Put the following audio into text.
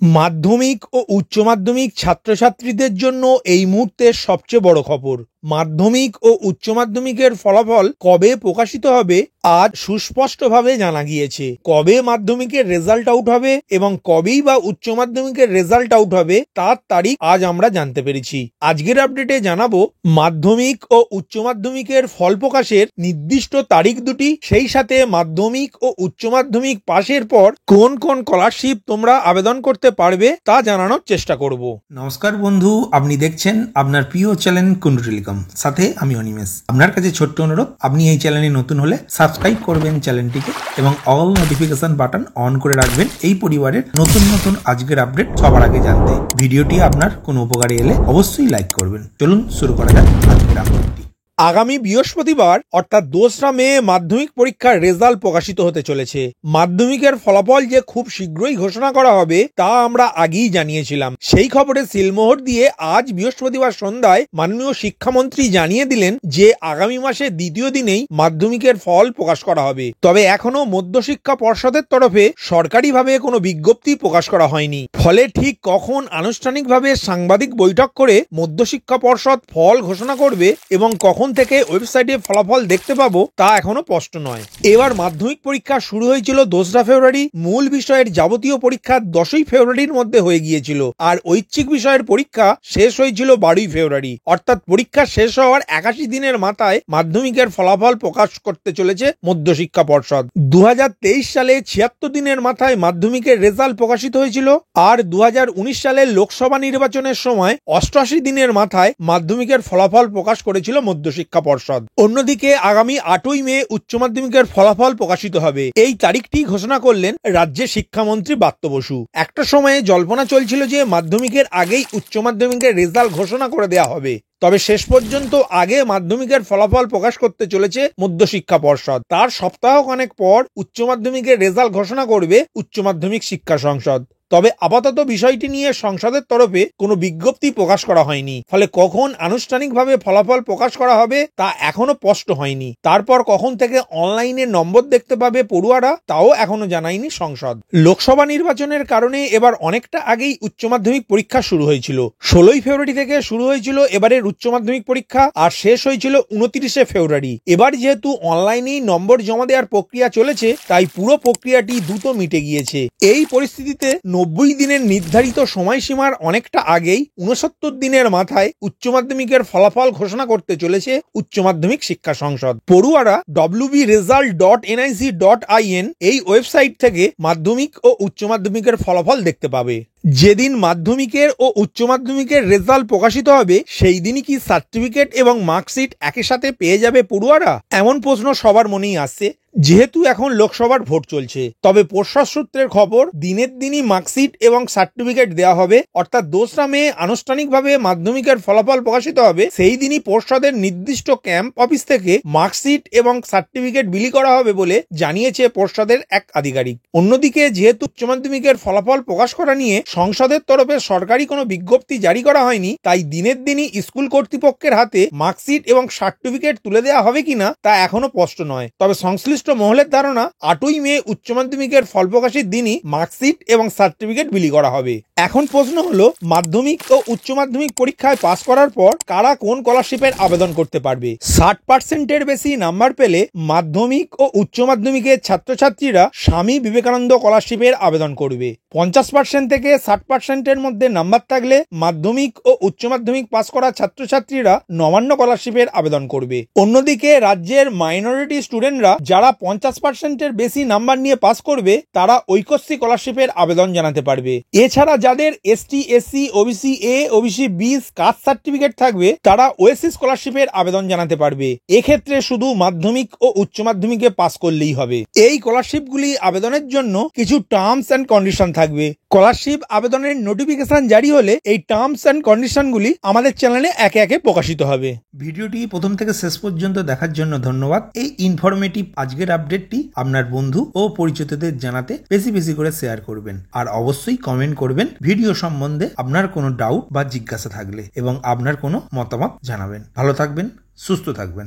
মাধ্যমিক ও উচ্চ মাধ্যমিক ছাত্রছাত্রীদের জন্য এই মুহূর্তের সবচেয়ে বড় খবর। মাধ্যমিক ও উচ্চ মাধ্যমিকের ফলাফল কবে প্রকাশিত হবে আজ সুস্পষ্টভাবে জানা গিয়েছে। কবে মাধ্যমিকের রেজাল্ট আউট হবে এবং কবেই বা উচ্চ মাধ্যমিকের রেজাল্ট আউট হবে তার তারিখ আজ আমরা জানতে পেরেছি। আজকের আপডেটে জানাবো মাধ্যমিক ও উচ্চ মাধ্যমিকের ফল প্রকাশের নির্দিষ্ট তারিখ দুটি, সেই সাথে মাধ্যমিক ও উচ্চ মাধ্যমিক পাশের পর কোন কোন স্কলারশিপ তোমরা আবেদন করতে পারবে তা জানানোর চেষ্টা করব। নমস্কার বন্ধু, আপনি দেখছেন আপনার প্রিয় চ্যানেল কুন্ডু টেলিকম, সাথে আমি অনিমেষ। আপনার কাছে ছোট্ট অনুরোধ, আপনি এই চ্যানেলে নতুন হলে সাবস্ক্রাইব করবেন চ্যানেলটিকে এবং অল নোটিফিকেশন বাটন অন করে রাখবেন এই পরিবারের নতুন নতুন আজকের আপডেট সবার আগে জানতে। ভিডিওটি আপনার কোনো উপকারে এলে অবশ্যই লাইক করবেন। চলুন শুরু করা যাক আজকের আপডেটটি। আগামী বৃহস্পতিবার অর্থাৎ 2রা মে মাধ্যমিক পরীক্ষার রেজাল্ট প্রকাশিত হতে চলেছে। মাধ্যমিকের ফলাফল যে খুব শীঘ্রই ঘোষণা করা হবে তা আমরা আগেই জানিয়েছিলাম। সেই খবরে সিলমোহর দিয়ে আজ বৃহস্পতিবার সন্ধ্যায় মাননীয় শিক্ষামন্ত্রী জানিয়ে দিলেন যে আগামী মাসের দ্বিতীয় দিনেই মাধ্যমিকের ফল প্রকাশ করা হবে। তবে এখনো মধ্যশিক্ষা পর্ষদের তরফে সরকারিভাবে কোনো বিজ্ঞপ্তি প্রকাশ করা হয়নি। ফলে ঠিক কখন আনুষ্ঠানিকভাবে সাংবাদিক বৈঠক করে মধ্যশিক্ষা পর্ষদ ফল ঘোষণা করবে এবং কখন থেকে ওয়েবসাইটে ফলাফল দেখতে পাবো তা এখনো স্পষ্ট নয়। এবার মাধ্যমিক পরীক্ষা শুরু হয়েছিল 2রা ফেব্রুয়ারি, মূল বিষয়ের যাবতীয় পরীক্ষা 10ই ফেব্রুয়ারির মধ্যে হয়ে গিয়েছিল, আর ঐচ্ছিক বিষয়ের পরীক্ষা শেষ হয়েছিল 12ই ফেব্রুয়ারি। অর্থাৎ পরীক্ষা শেষ হওয়ার 81 দিনের মাথায় মাধ্যমিকের ফলাফল প্রকাশ করতে চলেছে মধ্যশিক্ষা পর্ষদ। 2023 সালে 76 দিনের মাথায় মাধ্যমিকের রেজাল্ট প্রকাশিত হয়েছিল, আর 2019 সালের লোকসভা নির্বাচনের সময় 88 দিনের মাথায় মাধ্যমিকের ফলাফল প্রকাশ করেছিল মধ্যশিক্ষা পর্ষদ। অন্যদিকে আগামী 8ই মে উচ্চ মাধ্যমিকের ফলাফল প্রকাশিত হবে। এই তারিখটি ঘোষণা করলেন রাজ্যের শিক্ষামন্ত্রী ব্রাত্য বসু। একটা সময়ে জল্পনা চলছিল যে মাধ্যমিকের আগেই উচ্চ মাধ্যমিকের রেজাল্ট ঘোষণা করে দেওয়া হবে, তবে শেষ পর্যন্ত আগে মাধ্যমিকের ফলাফল প্রকাশ করতে চলেছে মধ্যশিক্ষা পর্ষদ। তার সপ্তাহখানেক পর উচ্চ মাধ্যমিকের রেজাল্ট ঘোষণা করবে উচ্চ মাধ্যমিক শিক্ষা সংসদ। তবে আপাতত বিষয়টি নিয়ে সংসদের তরফে কোনো বিজ্ঞপ্তি প্রকাশ করা হয়নি। ফলে কখন আনুষ্ঠানিকভাবে ফলাফল প্রকাশ করা হবে তা এখনো স্পষ্ট হয়নি। তারপর কখন থেকে অনলাইনে নম্বর দেখতে পাবে পড়ুয়ারা তাও এখনো জানায়নি সংসদ। লোকসভা নির্বাচনের কারণে এবার অনেকটা আগেই উচ্চ মাধ্যমিক পরীক্ষা শুরু হয়েছিল। 16ই ফেব্রুয়ারি থেকে শুরু হয়েছিল এবারের উচ্চ মাধ্যমিক পরীক্ষা, আর শেষ হয়েছিল 29শে ফেব্রুয়ারি। এবার যেহেতু অনলাইনেই নম্বর জমা দেওয়ার প্রক্রিয়া চলেছে, তাই পুরো প্রক্রিয়াটি দ্রুত মিটে গিয়েছে। এই পরিস্থিতিতে 90 দিনের নির্ধারিত সময়সীমার অনেকটা আগেই 69 দিনের মাথায় উচ্চ মাধ্যমিকের ফলাফল ঘোষণা করতে চলেছে উচ্চ মাধ্যমিক শিক্ষা সংসদ। পড়ুয়ারা wbresult.nic.in এই ওয়েবসাইট থেকে মাধ্যমিক ও উচ্চ মাধ্যমিকের ফলাফল দেখতে পাবে। যেদিন মাধ্যমিকের ও উচ্চ মাধ্যমিকের রেজাল্ট প্রকাশিত হবে সেই দিনই কি সার্টিফিকেট এবং মার্কশিট একই সাথে পেয়ে যাবে পড়ুয়ারা? এমন প্রশ্ন সবার মনেই আসছে, যেহেতু এখন লোকসভার ভোট চলছে। তবে পর্ষদ সূত্রের খবর, দিনের দিনই মার্কশিট এবং সার্টিফিকেট দেওয়া হবে। অর্থাৎ 2রা মে আনুষ্ঠানিকভাবে মাধ্যমিকের ফলাফল প্রকাশিত হবে, সেই দিনই পর্ষদের নির্দিষ্ট ক্যাম্প অফিস থেকে মার্কশিট এবং সার্টিফিকেট বিলি করা হবে বলে জানিয়েছে পর্ষদের এক আধিকারিক। অন্যদিকে যেহেতু উচ্চ মাধ্যমিকের ফলাফল প্রকাশ করা নিয়ে সংসদের তরফে সরকারি কোনো বিজ্ঞপ্তি জারি করা হয়নি, তাই দিনের দিনই স্কুল কর্তৃপক্ষের হাতে মার্কশিট এবং সার্টিফিকেট তুলে দেওয়া হবে কিনা তা এখনো স্পষ্ট নয়। তবে সংশ্লিষ্ট মহলের ধারণা 8ই মে উচ্চ মাধ্যমিকের ফল প্রকাশের দিনই মার্কশিট এবং সার্টিফিকেট বিলি করা হবে। এখন প্রশ্ন হলো, মাধ্যমিক ও উচ্চ মাধ্যমিক পরীক্ষায় পাশ করার পর কারা কোন স্কলারশিপের আবেদন করতে পারবে? 60%-এর বেশি নাম্বার পেলে মাধ্যমিক ও উচ্চ মাধ্যমিকের ছাত্রছাত্রীরা স্বামী বিবেকানন্দ স্কলারশিপের আবেদন করবে। 50% থেকে 60%-এর মধ্যে নাম্বার থাকলে মাধ্যমিক ও উচ্চ মাধ্যমিক পাস করা ছাত্রছাত্রীরা নবান্ন স্কলারশিপের আবেদন করবে। অন্যদিকে রাজ্যের মাইনরিটি স্টুডেন্টরা যারা 50%-এর বেশি নাম্বার নিয়ে পাস করবে তারা ঐক্যশ্রী স্কলারশিপের আবেদন জানাতে পারবে। এছাড়া যাদের ST, SC, OBC A, OBC B caste certificate থাকবে তারা ওএসসি স্কলারশিপের আবেদন জানাতে পারবে। এক্ষেত্রে শুধু মাধ্যমিক ও উচ্চ মাধ্যমিকে পাস করলেই হবে। এই স্কলারশিপগুলি আবেদনের জন্য কিছু টার্মস এন্ড কন্ডিশন থাকবে। স্কলারশিপ আবেদনের নোটিফিকেশন জারি হলে এই টার্মস এন্ড কন্ডিশনগুলি আমাদের চ্যানেলে একে একে প্রকাশিত হবে। ভিডিওটি প্রথম থেকে শেষ পর্যন্ত দেখার জন্য ধন্যবাদ। এই ইনফরমেটিভ আজকের আপডেটটি আপনার বন্ধু ও পরিচিতদের জানাতে বেশি বেশি করে শেয়ার করবেন, আর অবশ্যই কমেন্ট করবেন ভিডিও সম্বন্ধে আপনার কোনো ডাউট বা জিজ্ঞাসা থাকলে, এবং আপনার কোনো মতামত জানাবেন। ভালো থাকবেন, সুস্থ থাকবেন।